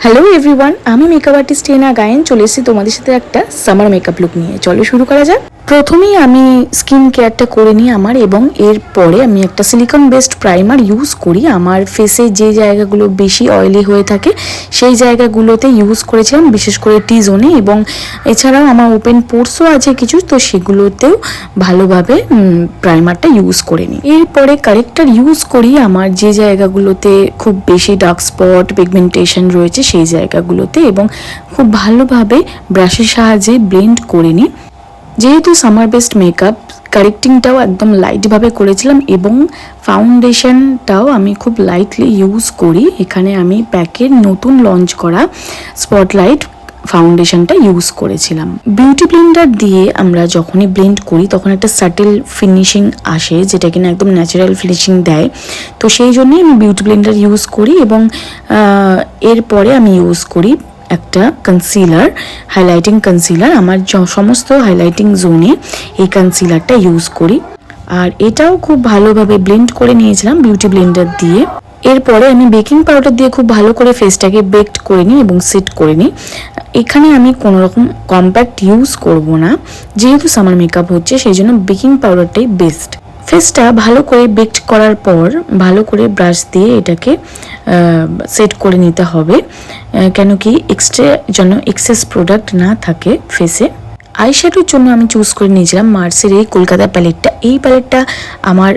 Hello everyone, আমি makeup artist Tina Gayen চলে এসেছি তোমাদের সাথে একটা সামার মেকআপ লুক নিয়ে। চলো শুরু করা যাক। প্রথমেই আমি স্কিন কেয়ারটা করে নিই আমার, এবং এরপরে আমি একটা সিলিকন বেসড প্রাইমার ইউজ করি। আমার ফেসে যে জায়গাগুলো বেশি অয়েলি হয়ে থাকে সেই জায়গাগুলোতে ইউজ করেছিলাম, বিশেষ করে টি জোনে, এবং এছাড়াও আমার ওপেন পোর্সও আছে কিছু, তো সেগুলোতেও ভালোভাবে প্রাইমারটা ইউজ করে নিই। এরপরে কারেক্টার ইউজ করি আমার যে জায়গাগুলোতে খুব বেশি ডার্ক স্পট পিগমেন্টেশন রয়েছে সেই জায়গাগুলোতে, এবং খুব ভালোভাবে ব্রাশের সাহায্যে ব্লেন্ড করে নিই। যেহেতু সামার বেসড মেকআপ, কারেক্টিংটাও একদম লাইটভাবে করেছিলাম, এবং ফাউন্ডেশনটাও আমি খুব লাইটলি ইউজ করি। এখানে আমি প্যাকের নতুন লঞ্চ করা স্পটলাইট ফাউন্ডেশনটা ইউজ করেছিলাম। বিউটি ব্লেন্ডার দিয়ে আমরা যখনই ব্লেন্ড করি তখন একটা সাটেল ফিনিশিং আসে, যেটা কিনা একদম ন্যাচারাল ফিনিশিং দেয়। তো সেই জন্যই আমি বিউটি ব্লেন্ডার ইউজ করি, এবং এরপরে আমি ইউজ করি একটা কনসিলার, হাইলাইটিং কনসিলার। আমার সমস্ত হাইলাইটিং জোনে এই কনসিলারটা ইউজ করি, আর এটাও খুব ভালোভাবে ব্লেন্ড করে নিয়েছিলাম বিউটি ব্লেন্ডার দিয়ে। এরপরে আমি বেকিং পাউডার দিয়ে খুব ভালো করে ফেসটাকে বেকড করে নিই এবং সেট করে নিই। এখানে আমি কোনো রকম কম্প্যাক্ট ইউজ করব না, যেহেতু সামার মেকআপ হচ্ছে সেই জন্য বেকিং পাউডারটাই বেস্ট। ফেসটা ভালো করে বেকড করার পর ভালো করে ব্রাশ দিয়ে এটাকে সেট করে নিতে হবে, কেন কি এক্সট্রা যেন এক্সেস প্রোডাক্ট না থাকে ফেসে। আইশ্যাডোর জন্য আমি চুজ করে নিয়েছিলাম মার্সের এই কলকাতা প্যালেটটা। এই প্যালেটটা আমার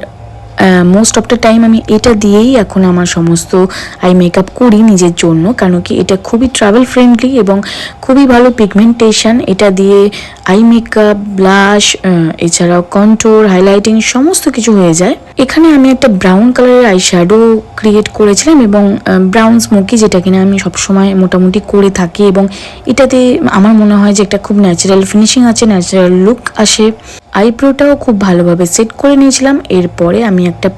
মোস্ট অফ দ্য টাইম আমি এটা দিয়েই এখন আমার সমস্ত আই মেকআপ করি নিজের জন্য, কারণ কি এটা খুবই ট্রাভেল ফ্রেন্ডলি এবং খুবই ভালো পিগমেন্টেশন। এটা দিয়ে আই মেকআপ, ব্লাশ, এছাড়াও কন্ট্রোর, হাইলাইটিং সমস্ত কিছু হয়ে যায়। এখানে আমি একটা ব্রাউন কালারের আইশ্যাডো ক্রিয়েট করেছিলাম, এবং ব্রাউন স্মোকি, যেটা কিনা আমি সবসময় মোটামুটি করে থাকি, এবং এটাতে আমার মনে হয় যে একটা খুব ন্যাচারাল ফিনিশিং আছে, ন্যাচারাল লুক আসে। আইব্রোটাও খুব ভালোভাবে সেট করে নিয়েছিলাম। এরপরে আমি একটা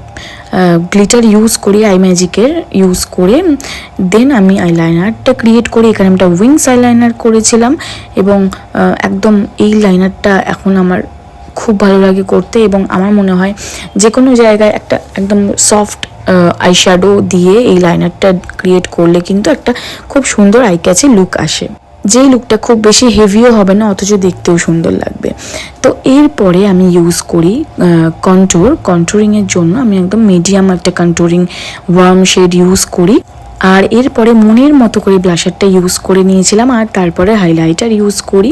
গ্লিটার ইউজ করি, আই ম্যাজিকের ইউজ করে দেন আমি আইলাইনারটা ক্রিয়েট করি। এখানে আমি একটা উইংস আইলাইনার করেছিলাম, এবং একদম এই লাইনারটা এখন আমার খুব ভালো লাগে করতে, এবং আমার মনে হয় যে কোনো জায়গায় একটা একদম সফট আইশ্যাডো দিয়ে এই লাইনারটা ক্রিয়েট করলে কিন্তু একটা খুব সুন্দর আই ক্যাচি লুক আসে, যেই লুকটা খুব বেশি হেভিও হবে না, অথচ দেখতেও সুন্দর লাগবে। তো এরপরে আমি ইউজ করি কন্ট্রোরিংয়ের জন্য আমি একদম মিডিয়াম একটা কন্ট্রোরিং ওয়ার্ম শেড ইউজ করি। আর এরপরে মনের মতো করে ব্লাশারটা ইউজ করে নিয়েছিলাম, আর তারপরে হাইলাইটার ইউজ করি।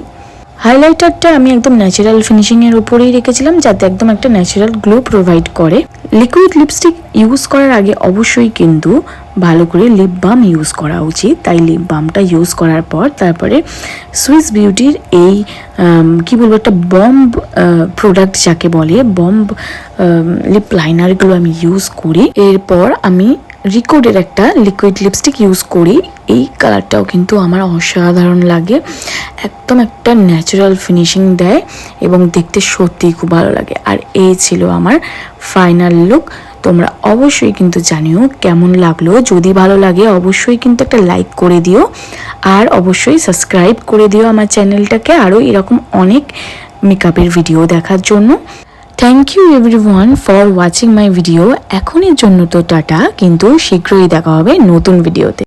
হাইলাইটারটা আমি একদম ন্যাচারাল ফিনিশিংয়ের উপরেই রেখেছিলাম, যাতে একদম একটা ন্যাচারাল গ্লো প্রোভাইড করে। লিকুইড লিপস্টিক ইউজ করার আগে অবশ্যই কিন্তু ভালো করে লিপ বাম ইউজ করা উচিত। তাই লিপ বামটা ইউজ করার পর তারপরে সুইস বিউটির এই কি বলবো, একটা বম্ব প্রোডাক্ট যাকে বলে, বম্ব লিপ লাইনারগুলো আমি ইউজ করি। এরপর আমি রিকোডের একটা লিকুইড লিপস্টিক ইউজ করি। এই কালারটাও কিন্তু আমার অসাধারণ লাগে, একদম একটা ন্যাচারাল ফিনিশিং দেয় এবং দেখতে সত্যিই খুব ভালো লাগে। আর এই ছিল আমার ফাইনাল লুক। তোমরা অবশ্যই কিন্তু জানিও কেমন লাগলো। যদি ভালো লাগে অবশ্যই কিন্তু একটা লাইক করে দিও, আর অবশ্যই সাবস্ক্রাইব করে দিও আমার চ্যানেলটাকে আরও এরকম অনেক মেকআপের ভিডিও দেখার জন্য। Thank you everyone for watching my video. এখনের জন্য তো টাটা, কিন্তু শীঘ্রই দেখা হবে নতুন ভিডিওতে।